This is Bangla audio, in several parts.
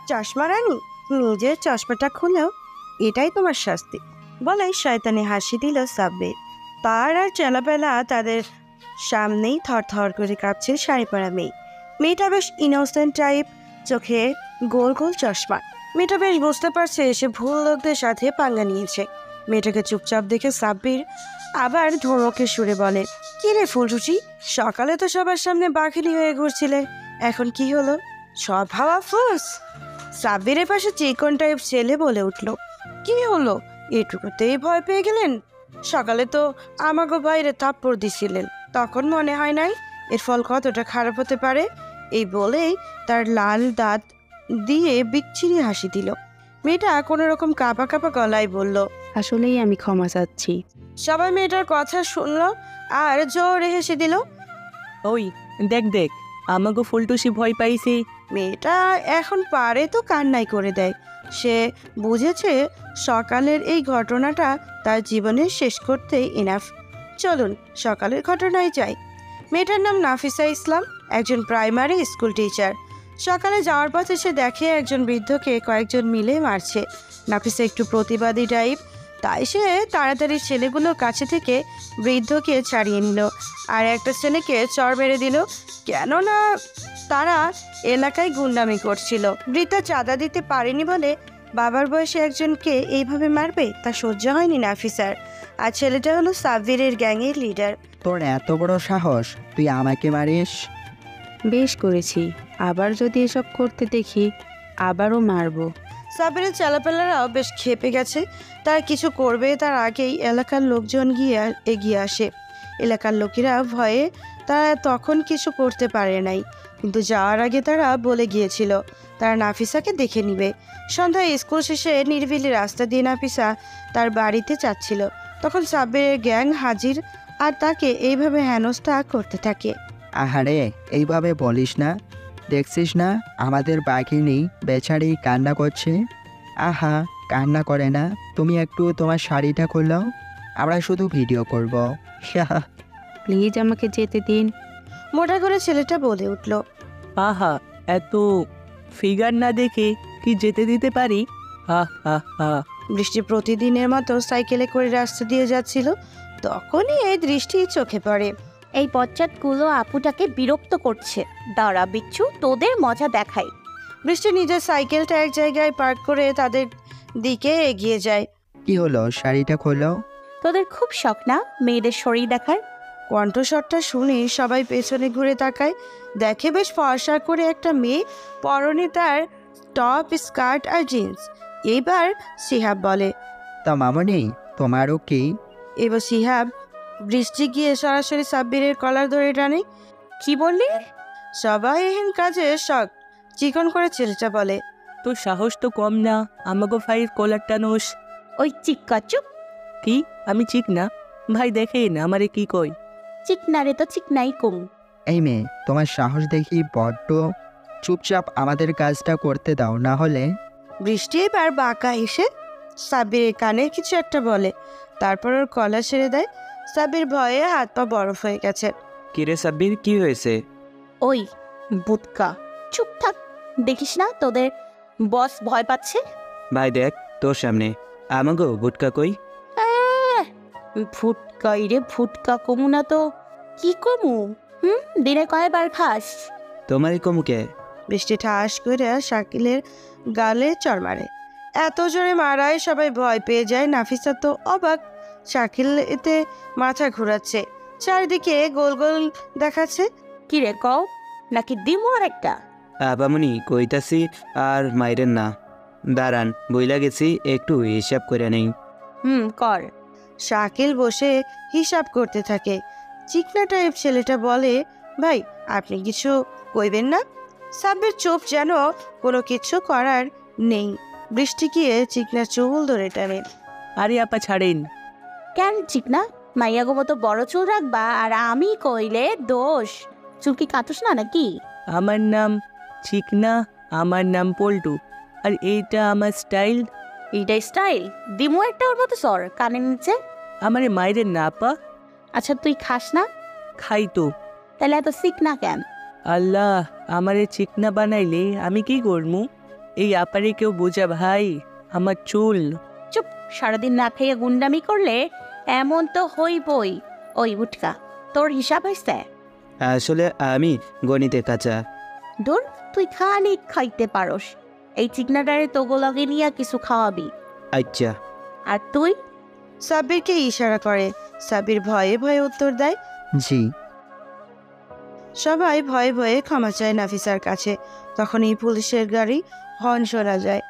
চশমা রানী, নিজের চশমাটা খুলেও এটাই তোমার শাস্তি বলে শয়তানি হাসি দিল সাব্বির। তার আর চেলাপেলা তাদের সামনেই থরথর করে কাঁপছে শাড়ি পরা মেয়েটা বেশ ইনোসেন্ট টাইপ, চোখে গোল গোল চশমা। মেয়েটা বেশ বুঝতে পারছে সে ভুল লোকদের সাথে পাঙ্গা নিয়েছে। মেয়েটাকে চুপচাপ দেখে সাব্বির আবার ধমকে সুরে বলে, কি রে ফুলরুচি, সকালে তো সবার সামনে বাঘিনী হয়ে ঘুরছিলে, এখন কি হলো? সব হাওয়া ফুস। সাব্বিরের পাশে চিকন টাইপ ছেলে বলে উঠল, কি হলো, এটুকুতেই ভয় পেয়ে গেলেন? সকালে তো আমাকে বাইরে থাপ্পড় দিছিলেন, তখন মনে হয় নাই এর ফল কতটা খারাপ হতে পারে? এই বলেই তার লাল দাঁত দিয়ে বিচ্ছিরি হাসি দিল। মেয়েটা কোনো রকম কাঁপা কাঁপা গলায় বলল, আসলেই আমি ক্ষমা চাচ্ছি। সবাই মেয়েটার কথা শুনলো আর জোরে হেসে দিল। ওই দেখ দেখ, আমাকে ফুলটুসি ভয় পাইছে। মেয়েটা এখন পারে তো কান্নাই করে দেয়। সে বুঝেছে সকালের এই ঘটনাটা তার জীবনে শেষ করতে ইনাফ। চলুন সকালের ঘটনায় যাই। মেয়েটার নাম নাফিসা ইসলাম, একজন প্রাইমারি স্কুল টিচার। সকালে যাওয়ার পথে সে দেখে একজন বৃদ্ধকে কয়েকজন মিলে মারছে। নাফিসা একটু প্রতিবাদী টাইপ, তাই সে তাড়াতাড়ি ছেলেগুলোর কাছে থেকে বৃদ্ধকে ছাড়িয়ে নিল আর একটা ছেলেকে চড় মেরে দিল, কেননা তারা এলাকায় গুন্ডামি করছিল। বৃদ্ধা চাঁদা দিতে পারেনি বলে বাবার বয়সে একজনকে এইভাবে মারবে তা সহ্য হয়নি নাফিসার। আর ছেলেটা হলো সাব্বিরের গ্যাংয়ের লিডার। তোর এত বড় সাহস, তুই আমাকে মারিস? বেশ করেছি, আবার যদি এসব করতে দেখি আবারও মারবো। সাব্বিরের চেলাপেলারাও বেশ ক্ষেপে গেছে। তারা কিছু করবে তার আগেই এলাকার লোকজন গিয়ে এগিয়ে আসে। এলাকার লোকেরা ভয়ে তারা তখন কিছু করতে পারে নাই, কিন্তু যাওয়ার আগে তারা বলে গিয়েছিল তারা নাফিসাকে দেখে নিবে। সন্ধ্যায় স্কুল শেষে নিরিবিলি রাস্তা দিয়ে নাফিসা তার বাড়িতে যাচ্ছিল, তখন সাব্বিরের গ্যাং হাজির আর তাকে এইভাবে হেনস্থা করতে থাকে। আহারে, এইভাবে বলিস না, দেখছিস না আমাদের বাঘিনী বেচারি কান্না করছে? আহা, কান্না করে না, তুমি একটু তোমার শাড়িটা খুললাও, আমরা শুধু ভিডিও করব। প্লিজ আমাকে যেতে দিন। মোটা করে ছেলেটা বলে উঠল। আহা, এত ফিগার না দেখে কি যেতে দিতে পারি? হা হা হা। বৃষ্টি প্রতিদিনের মতো সাইকেলে করে রাস্তা দিয়ে যাচ্ছিল, তখনই এই দৃষ্টি চোখে পড়ে। এই বচ্চাতগুলো আপুটাকে বিরক্ত করছে। দাঁড়া বিচ্ছু, তোদের মজা দেখাই। বৃষ্টি নিজের সাইকেলটা এক জায়গায় পার্ক করে তাদের দিকে এগিয়ে যায়। কি হলো, শাড়িটা খোলো। তোদের খুব শখ না মেয়েদের শরীর দেখার? কণ্ঠস্বরটা শুনে সবাই পেছনে ঘুরে তাকায়। দেখে বেশ ফর্সা করে একটা মেয়ে, পরনে তার টপ, স্কার্ট আর জিন্স। এইবার সিহাব বলে, তা মামনি, তোমারও কি? এবার সিহাব বৃষ্টি গিয়ে সরাসরি সাব্বিরের কলার ধরে টানে। কি বললি? সবাই এহেন কাজে শখ। চিকন করে ছেলেটা বলে, তোর সাহস তো কম না, আমাকে ভাইয়ের কলার টানোস। ওই চিক্কা চুপ। কি, আমি চিক না? ভাই দেখেন আমারে কি কই। চিকনারে তো চিকনাই কম। এই মেয়ে, তোমার সাহস দেখি বড্ড। চুপচাপ আমাদের কাজটা করতে দাও, না হলে। বৃষ্টি এবার বাঁকা এসে সাব্বিরের কানে কিছু একটা বলে, তারপর ওর কলা ছেড়ে দেয়। সাব্বির ভয়ে হাত পা বরফ হয়ে গেছে। কিরে সাব্বির, কি হয়েছে? ওই বুটকা চুপ থাক, দেখিস না তোদের বস ভয় পাচ্ছে? ভাই দেখ, তোর সামনে আমাগো গুটকা কই? ফুটকাই রে, ফুটকা কমু না তো কি কমু? দিনে কয়বার খাস? তোমারই কমুকে। বৃষ্টি ঠাস করে শাকিলের গালে চড় মারে। এত জোরে মারায় সবাই ভয় পেয়ে যায়। নাফিসা তো অবাক, শাকিল এতে মাথা ঘোরাচ্ছে, চারিদিকে গোল গোল দেখাচ্ছে। কি রে কও, নাকি দিমু আর একটা? আবামনি কইতাছি আর মাইরেন না, দাঁড়ান বইলা গেছি, একটু হিসাব করে নেই। কর। শাকিল বসে হিসাব করতে থাকে। চিকনা টাইপ ছেলেটা বলে, ভাই আপনি কিছু কইবেন না? সাব্বির চুপ, যেন কোনো কিছু করার নেই। বৃষ্টি গিয়ে চিকনা চুল ধরে টানে। আরে আপা ছাড়েন। কেন চিকনা, মাইয়াগো মতো বড় চুল রাখবা আর আমি কইলে দোষ? চুল কি কাটুস না নাকি? আমার নাম চিকনা, আমার নাম পল্টু, আর এইটা আমার স্টাইল। এইটাই স্টাইল? দিমু একটা ওর মতো সর কানের নিচে। আমারে মাইরেন না আপা। আচ্ছা তুই খাস না? খাই তো। তাহলে এত চিকনা কেন? আল্লাহ, আমারে চিকনা বানাইলে আমি কি করমু? এই আপারে কেউ বোঝা ভাই, আমার চুল। চুপ, সারাদিন না খেয়ে গুন্ডামি করলে এমন তো হইবই। ওই উটকা, তোর হিসাব হয়েছে? আসলে আমি গণিতে কাঁচা। দূর, তুই খানিক খাইতে পারস। এই চিকনাটারে তোগলগে নিয়ে কিছু খাওয়াবি। আচ্ছা। আর তুই? সাব্বিরকে ইশারা করে। সাব্বির ভয়ে ভয়ে উত্তর দেয়। জি। সবাই ভয়ে ভয়ে ক্ষমা চায় নাফিসার কাছে। তখনই পুলিশের গাড়ি হর্ন শোনা যায়,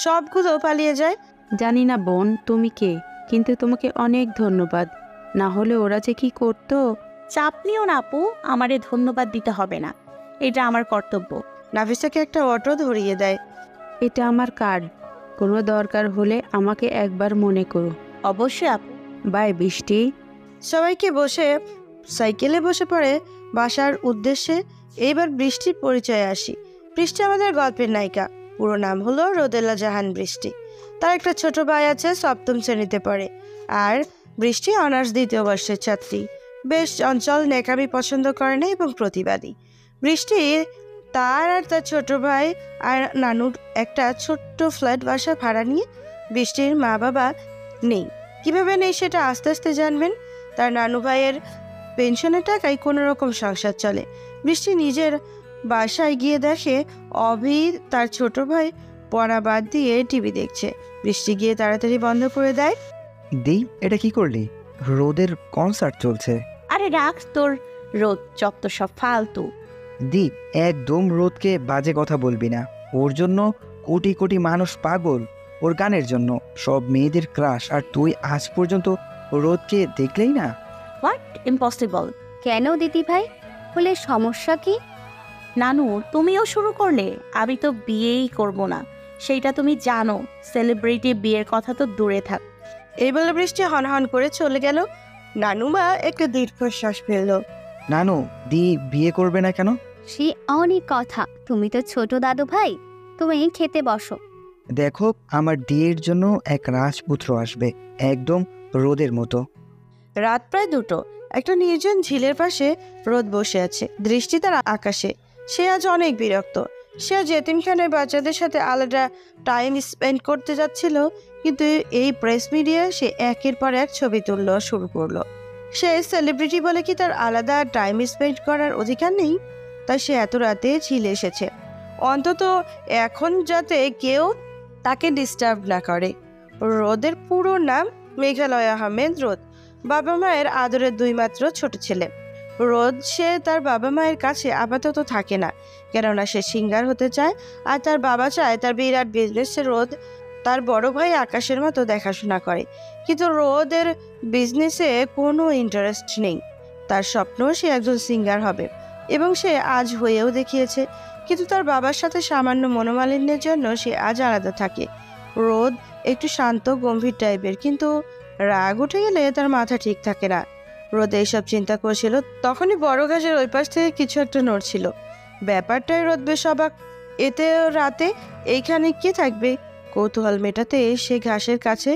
সবগুলো পালিয়ে যায়। জানি না বোন তুমি কে, কিন্তু তোমাকে অনেক ধন্যবাদ, না হলে ওরা যে কি করতো। চাপ নিও না আপু, আমারে ধন্যবাদ দিতে হবে না, এটা আমার কর্তব্য। নাফিসাকে একটা অটো ধরিয়ে দেয়। এটা আমার কার্ড, কোনো দরকার হলে আমাকে একবার মনে করো। অবশ্যই আপু। বাই বৃষ্টি। সবাইকে বসে সাইকেলে বসে পড়ে বাসার উদ্দেশ্যে। এইবার বৃষ্টির পরিচয়ে আসি। বৃষ্টি আমাদের গল্পের নায়িকা। পুরো নাম হলো রোদেলা জাহান বৃষ্টি। তার একটা ছোট ভাই আছে, সপ্তম শ্রেণীতে পড়ে। আর বৃষ্টি অনার্স 2য় বর্ষের ছাত্রী। বেশ চঞ্চল, নেকামি পছন্দ করে না এবং প্রতিবাদী। বৃষ্টি তার আর তার ছোট ভাই আর নানুর একটা ছোট্ট ফ্ল্যাট বাসা ভাড়া নিয়ে। বৃষ্টির মা বাবা নেই। কিভাবে নেই সেটা আস্তে আস্তে জানবেন। তার নানু ভাইয়ের পেনশনের টাকায় কোনো রকম সংসার চলে। বৃষ্টি নিজের বাসায় গিয়ে দেখে অভি তার ছোট ভাই পড়া বাদ দিয়ে টিভি দেখছে। বৃষ্টি গিয়ে তাড়াতাড়ি বন্ধ করে দেয়। দি, এটা কি করলি? রোদের কনসার্ট চলছে। আরে রাখ তোর রোদ, যত সব ফালতু। দি, একদম রোদকে বাজে কথা বলবি না। ওর জন্য কোটি কোটি মানুষ পাগল, ওর গানের জন্য সব মেয়েদের ক্রাশ, আর তুই আজ পর্যন্ত রোদকে দেখলেই না। হোয়াট? ইম্পসিবল। কেন দিদি ভাই, হলে সমস্যা কি? নানু, তুমিও শুরু করলে? আমি তো বিয়েই করব না, সেইটা তুমি জানো। সেলিব্রিটি বিয়ের কথা তো দূরে থাক। এই বলে বৃষ্টি হনহন করে চলে গেল। নানুমা একটা দীর্ঘশ্বাস ফেলল। নানু, দি বিয়ে করবে না কেন? সে অনেক কথা, তুমি তো ছোট দাদু ভাই, তুমি খেতে বসো। দেখো, আমার দিয়ের জন্য এক রাজপুত্র আসবে, একদম রোদের মতো। রাত প্রায় 2টো। একটা নির্জন ঝিলের পাশে রোদ বসে আছে, দৃষ্টি তার আকাশে। সে আজ অনেক বিরক্ত। সে আজ এতিমখানায় বাচ্চাদের সাথে আলাদা টাইম স্পেন্ড করতে যাচ্ছিল, কিন্তু এই প্রেস মিডিয়া সে একের পর এক ছবি তুললো শুরু করলো। সে সেলিব্রিটি বলে কি তার আলাদা টাইম স্পেন্ড করার অধিকার নেই? তাই সে এত রাতে ঝিলে এসেছে, অন্তত এখন যাতে কেউ তাকে ডিস্টার্ব না করে। রোদের পুরো নাম মেঘালয় আহমেদ রোদ। বাবা মায়ের আদরের 2 মাত্র ছোট ছেলে। রোদ সে তার বাবা মায়ের কাছে আপাতত থাকে না, কেননা সে সিঙ্গার হতে চায়। আর তার বাবা চায় তার বিরাট বিজনেসে রোদ তার বড় ভাই আকাশের মতো দেখাশোনা করে। কিন্তু রোদের বিজনেসে কোনো ইন্টারেস্ট নেই। তার স্বপ্ন সে একজন সিঙ্গার হবে, এবং সে আজ হয়েও দেখিয়েছে। কিন্তু তার বাবার সাথে সামান্য মনোমালিন্যের জন্য সে আজ আলাদা থাকে। রোদ একটু শান্ত গম্ভীর টাইপের, কিন্তু রাগ উঠে গেলে তার মাথা ঠিক থাকে না। রোদ এইসব চিন্তা করছিল, তখনই বড় ঘাসের ওই পাশ থেকে কিছু একটা নড়ছিল। ব্যাপারটাই রোদ বেশ অবাক। এতে রাতে এইখানে কে থাকবে? কৌতূহল মেটাতে সে ঘাসের কাছে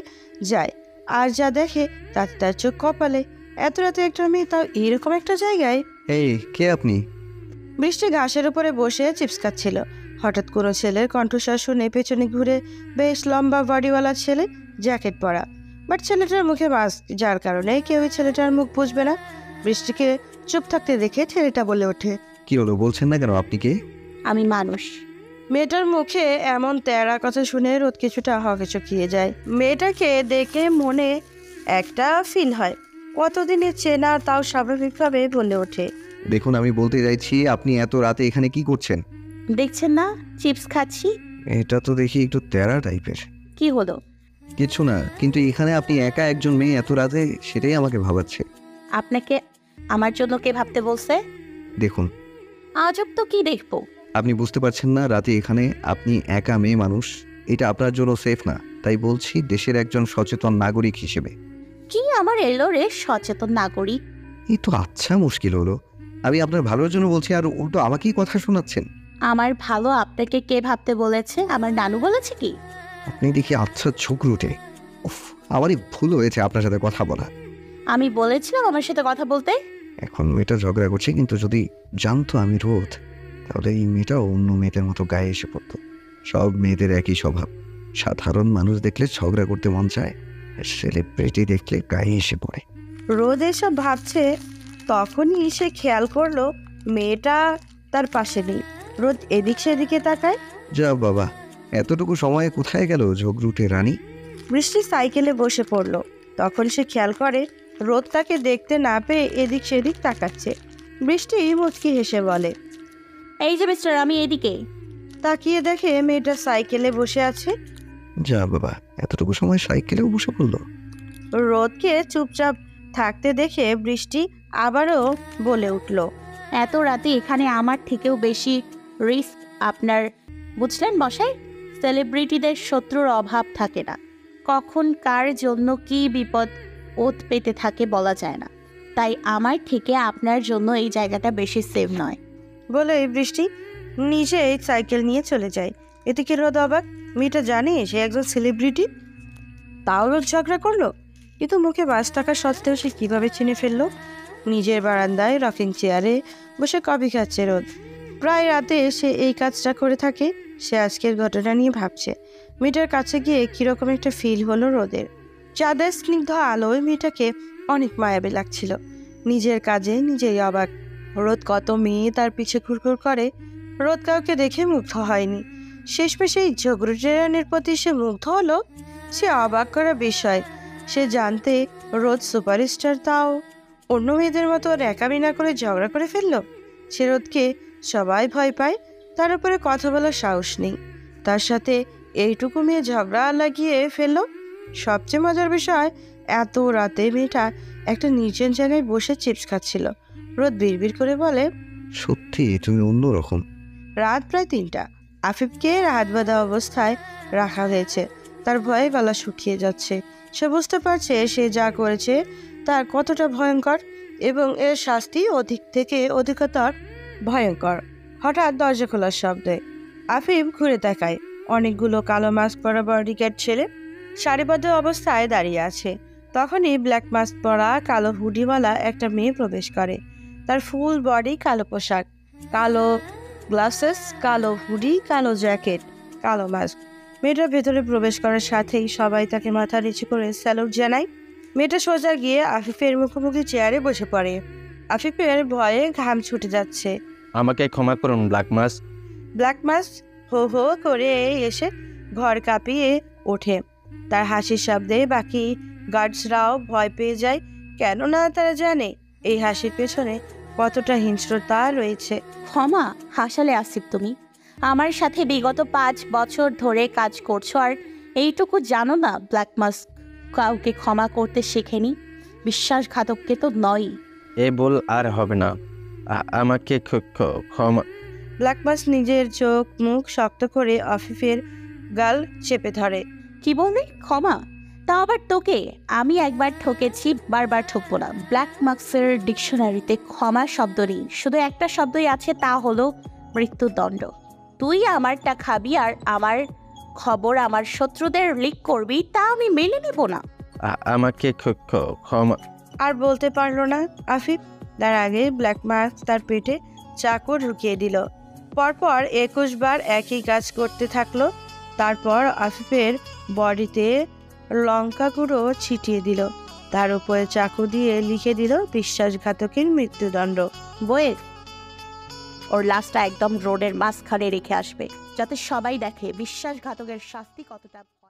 যায়, আর যা দেখে তাতে তার চোখ কপালে। এত রাতে একটা মেয়ে, তাও এরকম একটা জায়গায়। এই, কে আপনি? বৃষ্টি ঘাসের উপরে বসে চিপস খাচ্ছিল। হঠাৎ কোনো ছেলের কণ্ঠস্বর শুনে পেছনে ঘুরে, বেশ লম্বা বডিওয়ালা ছেলে, জ্যাকেট পরা। বাট ছেলেটার মুখে মাস্ক, যার কারণে কেউই ছেলেটার মুখ বুঝবে না। বৃষ্টিকে চুপ থাকতে দেখে ছেলেটা বলে ওঠে, কি হলো, বলছেন না কেন? আপনি কে? আমি মানুষ। মেয়েটার মুখে এমন তেড়া কথা শুনে রোদ কিছুটা হকচকিয়ে যায়। মেয়েটাকে দেখে মনে একটা ফিল হয়, কতদিনের চেনা, তাও স্বাভাবিকভাবে বলে ওঠে, দেখুন, আমি বলতে চাইছি, আপনি এত রাতে এখানে কি করছেন? দেখছেন না চিপস খাচ্ছি। এটা তো দেখি একটু তেরা টাইপের। কি হলো? কিছু না, কিন্তু এখানে আপনি একা একজন মেয়ে এত রাতে, সেটাই আমাকে ভাবাচ্ছে। আপনাকে আমার জন্য কে ভাবতে বলছে? দেখুন, আজব তো, কি দেখবো? আপনি বুঝতে পারছেন না, রাতে এখানে আপনি একা মেয়ে মানুষ, এটা আপনার জন্য সেফ না। তাই বলছি, দেশের একজন সচেতন নাগরিক হিসেবে। কি আমার এলো রে সচেতন নাগরিক? এই তো আচ্ছা, মুশকিল হলো। আমি আপনার ভালোর জন্য বলছি, আর উল্টো আমাকেই কথা শোনাচ্ছেন। আমার ভালো আপনাকে কে ভাবতে বলেছে? আমার নানু বলেছে কি? আপনি দেখি আচ্ছা চোখ রুটে। উফ, আমারই ভুল হয়েছে আপনার সাথে কথা বলা। আমি বলেছিলাম আমার সাথে কথা বলতে? এখন মেয়েটা ঝগড়া করছে, কিন্তু যদি জানতো আমি রোদ, তাহলে এই মেয়েটাও অন্য মেয়েদের মতো গায়ে এসে পড়তো। সব মেয়েদের একই স্বভাব। সাধারণ মানুষ দেখলে ঝগড়া করতে মন চায়, সেলিব্রিটি দেখলে গায়ে এসে পড়ে। রোদ এসব ভাবছে, তখনই সে খেয়াল করলো মেয়েটা তার পাশে নেই। রোদ এদিক সেদিকে তাকায়। যা বাবা, এতটুকু সময়ে কোথায় গেল ঝগড়ুটে রানী? বৃষ্টি সাইকেলে বসে পড়লো। তখন সে খেয়াল করে রোদ তাকে দেখতে না পেয়ে এদিক সেদিক তাকাচ্ছে। বৃষ্টি মুচকি হেসে বলে, এই যে মিস্টার, আমি এদিকে। তাকিয়ে দেখে মেয়েটা সাইকেলে বসে আছে। যা বাবা, এতটুকু সময় সাইকেলেও বসে পড়লো। রোদকে চুপচাপ থাকতে দেখে বৃষ্টি আবারও বলে উঠল, এত রাতে এখানে আমার থেকেও বেশি রিস্ক আপনার, বুঝলেন মশাই? সেলিব্রিটিদের শত্রুর অভাব থাকে না, কখন কার জন্য কি বিপদ ওত পেতে থাকে বলা যায় না। তাই আমার থেকে আপনার জন্য এই জায়গাটা বেশি সেফ নয়। বলে বৃষ্টি নিজেই সাইকেল নিয়ে চলে যায়। এদিকে রোদ অবাক, মেয়েটা জানে সে একজন সেলিব্রিটি, তাও রোদ ঝগড়া করলো। কিন্তু মুখে 5 টাকা সত্ত্বেও সে কীভাবে চিনে ফেললো? নিজের বারান্দায় রকিং চেয়ারে বসে কফি খাচ্ছে রোদ। প্রায় রাতে সে এই কাজটা করে থাকে। সে আজকের ঘটনা নিয়ে ভাবছে। মেয়েটার কাছে গিয়ে কীরকম একটা ফিল হলো রোদের। চাঁদের স্নিগ্ধ আলোয় মেয়েটাকে অনেক মায়াবী লাগছিল। নিজের কাজে নিজেই অবাক। রোদ কত মেয়ে তার পিছে ঘুরঘুর করে, রোদ কাউকে দেখে মুগ্ধ হয়নি। শেষমেশ এই ঝগড়ুটেরানের প্রতি সে মুগ্ধ হলো। সে অবাক করা বিষয়, সে জানতে রোদ সুপারস্টার, তাও অন্য মেয়েদের মতো ন্যাকামি না করে ঝগড়া করে ফেললো। সে রোদকে সবাই ভয় পায়, তার উপরে কথা বলার সাহস নেই। তার সাথে এইটুকু মেয়ে ঝগড়া লাগিয়ে ফেললো। সবচেয়ে মজার বিষয়, এত রাতে মেয়েটা একটা নির্জন জায়গায় বসে চিপস খাচ্ছিল। রোদ বিড়বিড় করে বলে, সত্যি তুমি অন্যরকম। রাত প্রায় 3টা। আফিফকে হাত বাঁধা অবস্থায় রাখা হয়েছে। তার ভয়ে গলা শুকিয়ে যাচ্ছে। সে বুঝতে পারছে সে যা করেছে তার কতটা ভয়ঙ্কর এবং এর শাস্তি অধিক থেকে অধিকতর ভয়ঙ্কর। হঠাৎ দরজা খোলার শব্দে আফিফ ঘুরে তাকায়। অনেকগুলো কালো মাস্ক পরা বডিগার্ড ছেলে সারিবদ্ধ অবস্থায় দাঁড়িয়ে আছে। তখনই ব্ল্যাক মাস্ক পরা কালো হুডিওয়ালা একটা মেয়ে প্রবেশ করে। তার ফুল বডি কালো পোশাক, কালো গ্লাসেস, কালো হুডি, কালো জ্যাকেট, কালো মাস্ক। মেয়েটার ভেতরে প্রবেশ করার সাথেই সবাই তাকে মাথা নিচু করে স্যালুট জানায়। মেয়েটা সোজা গিয়ে আফিফের মুখোমুখি চেয়ারে বসে পড়ে। আফিফের ভয়ে ঘাম ছুটে যাচ্ছে। আমাকে ক্ষমা করুন ব্ল্যাক মাস। ব্ল্যাক মাস হো হো করে এসে ঘর কাঁপিয়ে ওঠে। তার হাসির শব্দে বাকি গার্ডসরাও ভয় পেয়ে যায়, কেননা তারা জানে এই হাসির পেছনে কতটা হিংস্রতা রয়েছে। ক্ষমা হাসালে আসিফ, তুমি আমার সাথে বিগত 5 বছর ধরে কাজ করছো আর এইটুকু জানো না ব্ল্যাক মাস্ক কাউকে ক্ষমা করতে শেখেনি, বিশ্বাসঘাতককে তো নয়। এ বল আর হবে না, আমাকে ক্ষমা। ব্ল্যাক মাস নিজের চোখ মুখ শক্ত করে আফিফের গাল চেপে ধরে। কি বলবি ক্ষমা? তা আবার তোকে? আমি একবার ঠকেছি, বারবার ঠকবো না। ব্ল্যাক মার্কসের ডিকশনারিতে ক্ষমা শব্দ নেই, শুধু একটা শব্দই আছে, তা হলো মৃত্যুদণ্ড। তুই আমারটা খাবি আর আমার খবর আমার শত্রুদের লিক করবি, তা আমি মেনে নেব না। আমাকে ক্ষমা। আর বলতে পারলো না আফিফ। তার আগে ব্ল্যাক মাস্ক তার পেটে চাকু ঢুকিয়ে দিল। পরপর 21 বার একই কাজ করতে থাকলো। তারপর আফিফের বডিতে লঙ্কা গুঁড়ো ছিটিয়ে দিল। তার উপরে চাকু দিয়ে লিখে দিল বিশ্বাসঘাতকের মৃত্যুদণ্ড। বয়ে ওর লাশটা একদম রোডের মাঝখানে রেখে আসবে, যাতে সবাই দেখে বিশ্বাসঘাতকের শাস্তি কতটা ভয়।